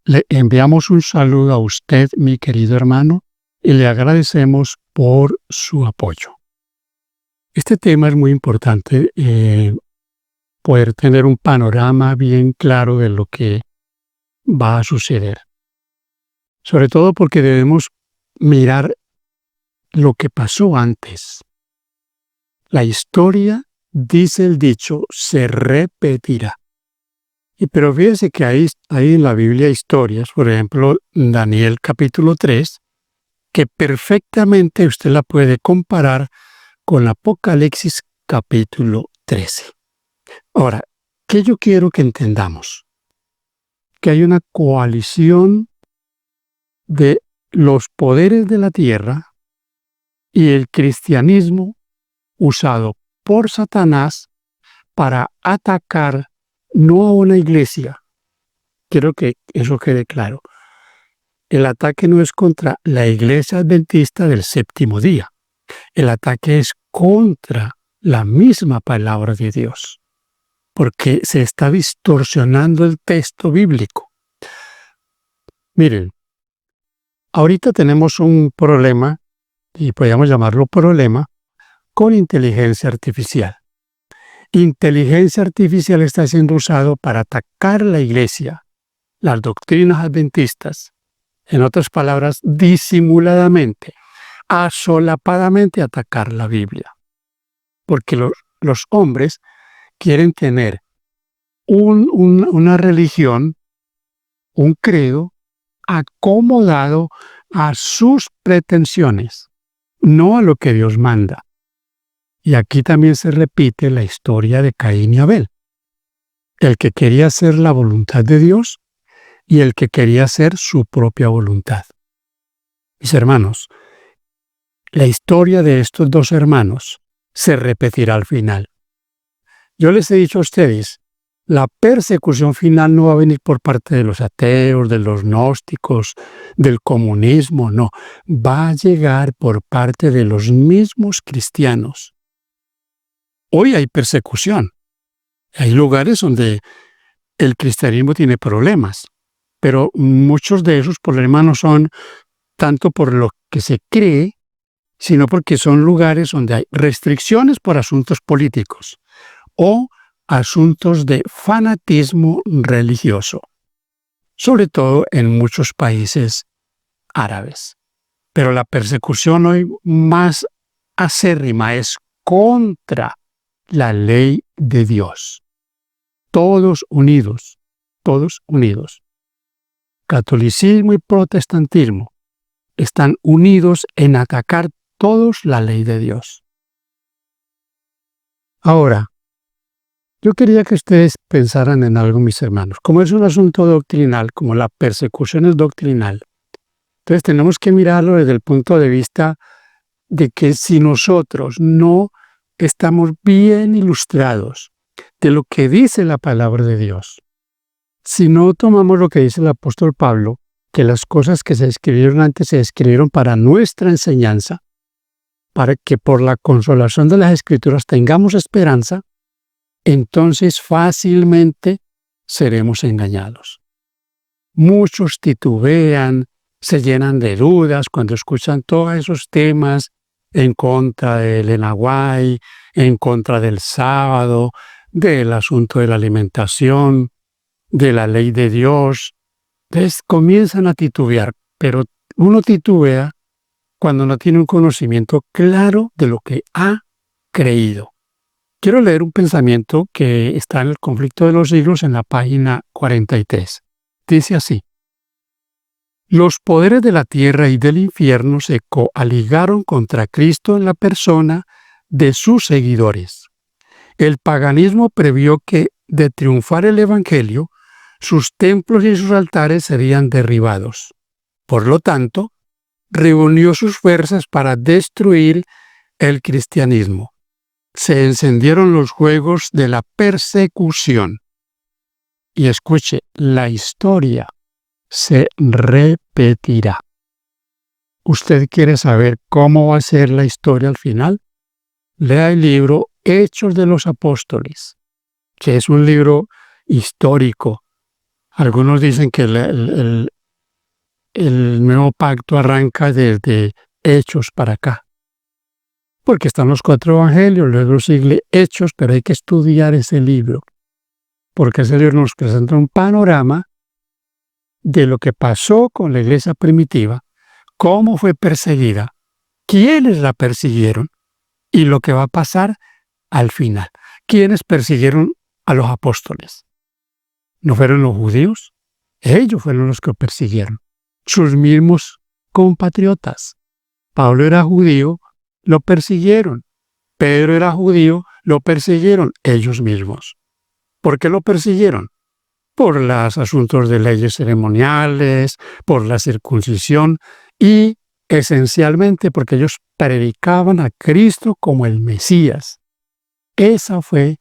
Le enviamos un saludo a usted, mi querido hermano, y le agradecemos por su apoyo. Este tema es muy importante, poder tener un panorama bien claro de lo que va a suceder. Sobre todo porque debemos mirar lo que pasó antes. La historia, dice el dicho, se repetirá. Pero fíjese que hay en la Biblia historias, por ejemplo, Daniel capítulo 3, que perfectamente usted la puede comparar con Apocalipsis capítulo 13. Ahora, ¿qué yo quiero que entendamos? Que hay una coalición de los poderes de la tierra y el cristianismo usado por Satanás para atacar no a una iglesia. Quiero que eso quede claro. El ataque no es contra la iglesia adventista del séptimo día. El ataque es contra la misma palabra de Dios, porque se está distorsionando el texto bíblico. Miren, ahorita tenemos un problema, y podríamos llamarlo problema, con inteligencia artificial. Inteligencia artificial está siendo usado para atacar la iglesia, las doctrinas adventistas, en otras palabras, disimuladamente, asolapadamente atacar la Biblia. Porque los hombres quieren tener una religión, un credo, acomodado a sus pretensiones, no a lo que Dios manda. Y aquí también se repite la historia de Caín y Abel, el que quería hacer la voluntad de Dios y el que quería hacer su propia voluntad. Mis hermanos, la historia de estos dos hermanos se repetirá al final. Yo les he dicho a ustedes, la persecución final no va a venir por parte de los ateos, de los gnósticos, del comunismo, no. Va a llegar por parte de los mismos cristianos. Hoy hay persecución. Hay lugares donde el cristianismo tiene problemas, pero muchos de esos problemas no son tanto por lo que se cree, sino porque son lugares donde hay restricciones por asuntos políticos o asuntos de fanatismo religioso, sobre todo en muchos países árabes. Pero la persecución hoy más acérrima es contra la ley de Dios. Todos unidos, todos unidos. Catolicismo y protestantismo están unidos en atacar todos la ley de Dios. Ahora, yo quería que ustedes pensaran en algo, mis hermanos. Como es un asunto doctrinal, como la persecución es doctrinal, entonces tenemos que mirarlo desde el punto de vista de que si nosotros no estamos bien ilustrados de lo que dice la palabra de Dios, si no tomamos lo que dice el apóstol Pablo, que las cosas que se escribieron antes se escribieron para nuestra enseñanza, para que por la consolación de las Escrituras tengamos esperanza, entonces fácilmente seremos engañados. Muchos titubean, se llenan de dudas cuando escuchan todos esos temas en contra del enaguay, en contra del sábado, del asunto de la alimentación, de la ley de Dios. Entonces comienzan a titubear, pero uno titubea cuando no tiene un conocimiento claro de lo que ha creído. Quiero leer un pensamiento que está en el Conflicto de los Siglos en la página 43. Dice así: los poderes de la tierra y del infierno se coaligaron contra Cristo en la persona de sus seguidores. El paganismo previó que, de triunfar el Evangelio, sus templos y sus altares serían derribados. Por lo tanto, reunió sus fuerzas para destruir el cristianismo. Se encendieron los juegos de la persecución. Y escuche, la historia se repetirá. ¿Usted quiere saber cómo va a ser la historia al final? Lea el libro Hechos de los Apóstoles, que es un libro histórico. Algunos dicen que el nuevo pacto arranca desde Hechos para acá, porque están los 4 evangelios, luego sigue Hechos, pero hay que estudiar ese libro, porque ese libro nos presenta un panorama de lo que pasó con la iglesia primitiva, cómo fue perseguida, quiénes la persiguieron y lo que va a pasar al final. ¿Quiénes persiguieron a los apóstoles? ¿No fueron los judíos? Ellos fueron los que persiguieron. Sus mismos compatriotas. Pablo era judío, lo persiguieron. Pedro era judío, lo persiguieron ellos mismos. ¿Por qué lo persiguieron? Por los asuntos de leyes ceremoniales, por la circuncisión y esencialmente porque ellos predicaban a Cristo como el Mesías. Esa fue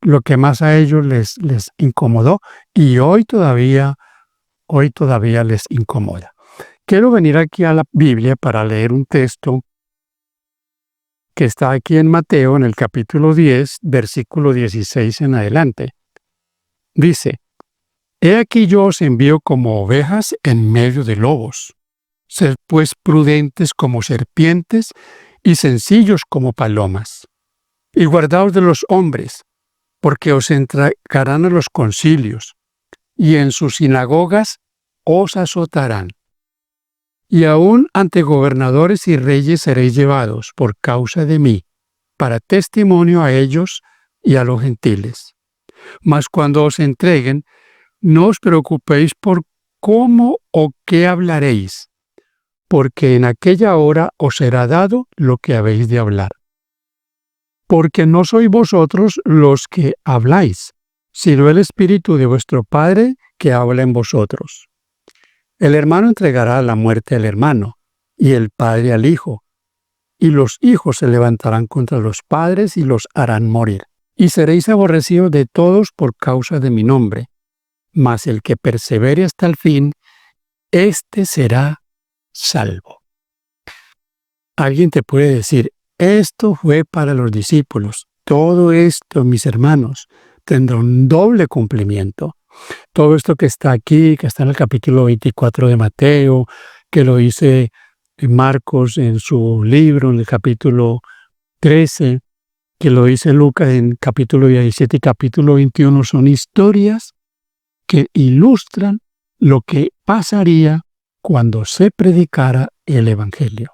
lo que más a ellos les incomodó y hoy todavía les incomoda. Quiero venir aquí a la Biblia para leer un texto que está aquí en Mateo, en el capítulo 10, versículo 16 en adelante. Dice: He aquí yo os envío como ovejas en medio de lobos. Sed pues prudentes como serpientes y sencillos como palomas. Y guardaos de los hombres, porque os entregarán a los concilios, y en sus sinagogas os azotarán. Y aún ante gobernadores y reyes seréis llevados por causa de mí, para testimonio a ellos y a los gentiles. Mas cuando os entreguen, no os preocupéis por cómo o qué hablaréis, porque en aquella hora os será dado lo que habéis de hablar. Porque no sois vosotros los que habláis, sino el Espíritu de vuestro Padre que habla en vosotros. El hermano entregará a la muerte al hermano, y el padre al hijo, y los hijos se levantarán contra los padres y los harán morir. Y seréis aborrecidos de todos por causa de mi nombre, mas el que persevere hasta el fin, éste será salvo. Alguien te puede decir: esto fue para los discípulos. Todo esto, mis hermanos, tendrá un doble cumplimiento. Todo esto que está aquí, que está en el capítulo 24 de Mateo, que lo dice Marcos en su libro, en el capítulo 13, que lo dice Lucas en capítulo 17 y capítulo 21, son historias que ilustran lo que pasaría cuando se predicara el Evangelio.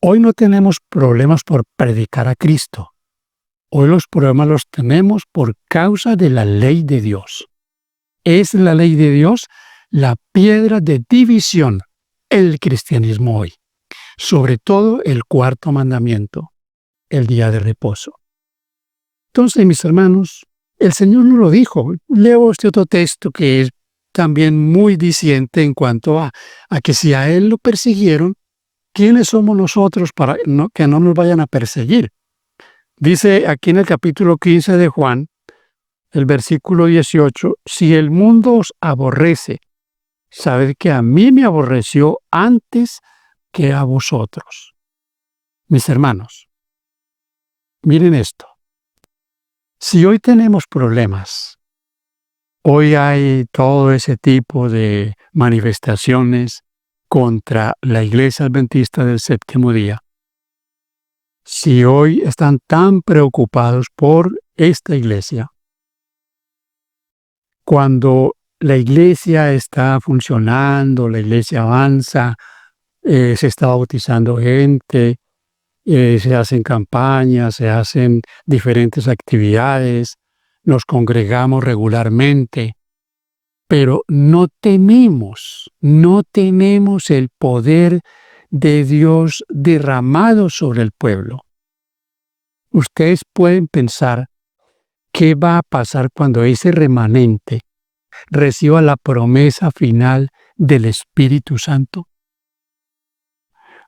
Hoy no tenemos problemas por predicar a Cristo. Hoy los problemas los tenemos por causa de la ley de Dios. Es la ley de Dios la piedra de división el cristianismo hoy. Sobre todo el 4º mandamiento, el día de reposo. Entonces, mis hermanos, el Señor nos lo dijo. Leo este otro texto que es también muy diciente en cuanto a que si a Él lo persiguieron, ¿quiénes somos nosotros para que no nos vayan a perseguir? Dice aquí en el capítulo 15 de Juan, el versículo 18, si el mundo os aborrece, sabed que a mí me aborreció antes que a vosotros. Mis hermanos, miren esto. Si hoy tenemos problemas, hoy hay todo ese tipo de manifestaciones contra la Iglesia Adventista del Séptimo Día, si hoy están tan preocupados por esta iglesia, cuando la iglesia está funcionando, la iglesia avanza, se está bautizando gente, se hacen campañas, se hacen diferentes actividades, nos congregamos regularmente, pero no tenemos el poder de Dios derramado sobre el pueblo. Ustedes pueden pensar qué va a pasar cuando ese remanente reciba la promesa final del Espíritu Santo.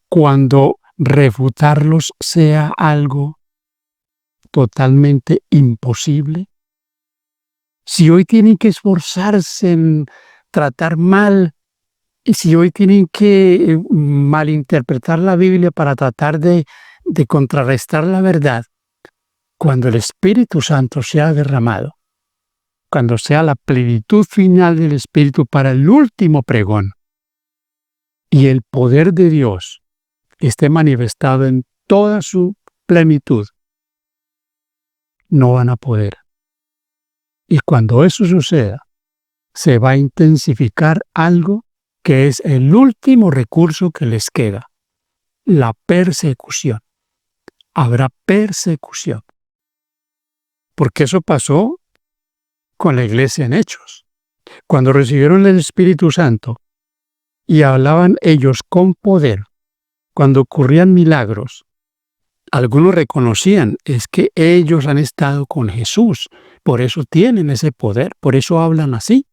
Cuando refutarlos sea algo totalmente imposible. Si hoy tienen que esforzarse en tratar mal, y si hoy tienen que malinterpretar la Biblia para tratar de contrarrestar la verdad, cuando el Espíritu Santo sea derramado, cuando sea la plenitud final del Espíritu para el último pregón, y el poder de Dios esté manifestado en toda su plenitud, no van a poder. Y cuando eso suceda, se va a intensificar algo que es el último recurso que les queda, la persecución. Habrá persecución. Porque eso pasó con la iglesia en Hechos. Cuando recibieron el Espíritu Santo y hablaban ellos con poder, cuando ocurrían milagros, algunos reconocían, es que ellos han estado con Jesús, por eso tienen ese poder, por eso hablan así.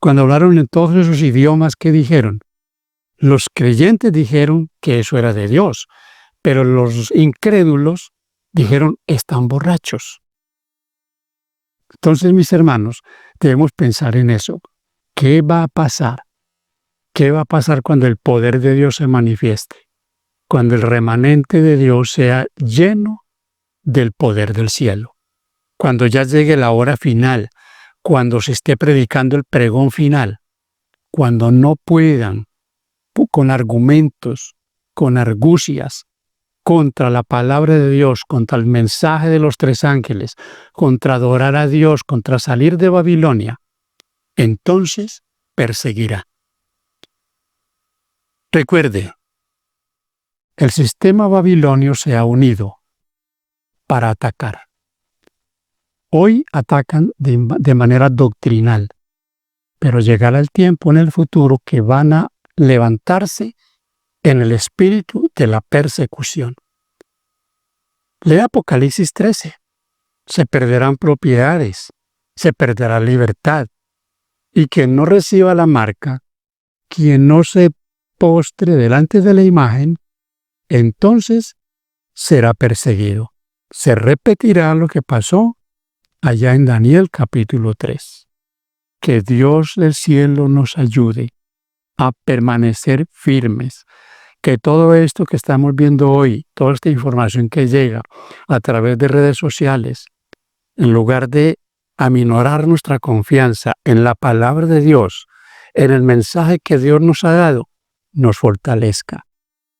Cuando hablaron en todos esos idiomas, ¿qué dijeron? Los creyentes dijeron que eso era de Dios, pero los incrédulos dijeron, están borrachos. Entonces, mis hermanos, debemos pensar en eso. ¿Qué va a pasar? ¿Qué va a pasar cuando el poder de Dios se manifieste? Cuando el remanente de Dios sea lleno del poder del cielo. Cuando ya llegue la hora final, cuando se esté predicando el pregón final, cuando no puedan, con argumentos, con argucias, contra la palabra de Dios, contra el mensaje de los tres ángeles, contra adorar a Dios, contra salir de Babilonia, entonces perseguirá. Recuerde, el sistema babilonio se ha unido para atacar. Hoy atacan de manera doctrinal, pero llegará el tiempo en el futuro que van a levantarse en el espíritu de la persecución. Lea Apocalipsis 13. Se perderán propiedades, se perderá libertad, y quien no reciba la marca, quien no se postre delante de la imagen, entonces será perseguido. Se repetirá lo que pasó allá en Daniel capítulo 3. Que Dios del cielo nos ayude a permanecer firmes. Que todo esto que estamos viendo hoy, toda esta información que llega a través de redes sociales, en lugar de aminorar nuestra confianza en la palabra de Dios, en el mensaje que Dios nos ha dado, nos fortalezca,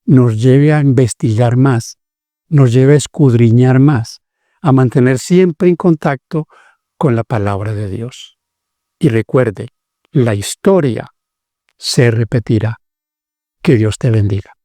nos lleve a investigar más, nos lleve a escudriñar más, a mantener siempre en contacto con la palabra de Dios. Y recuerde, la historia se repetirá. Que Dios te bendiga.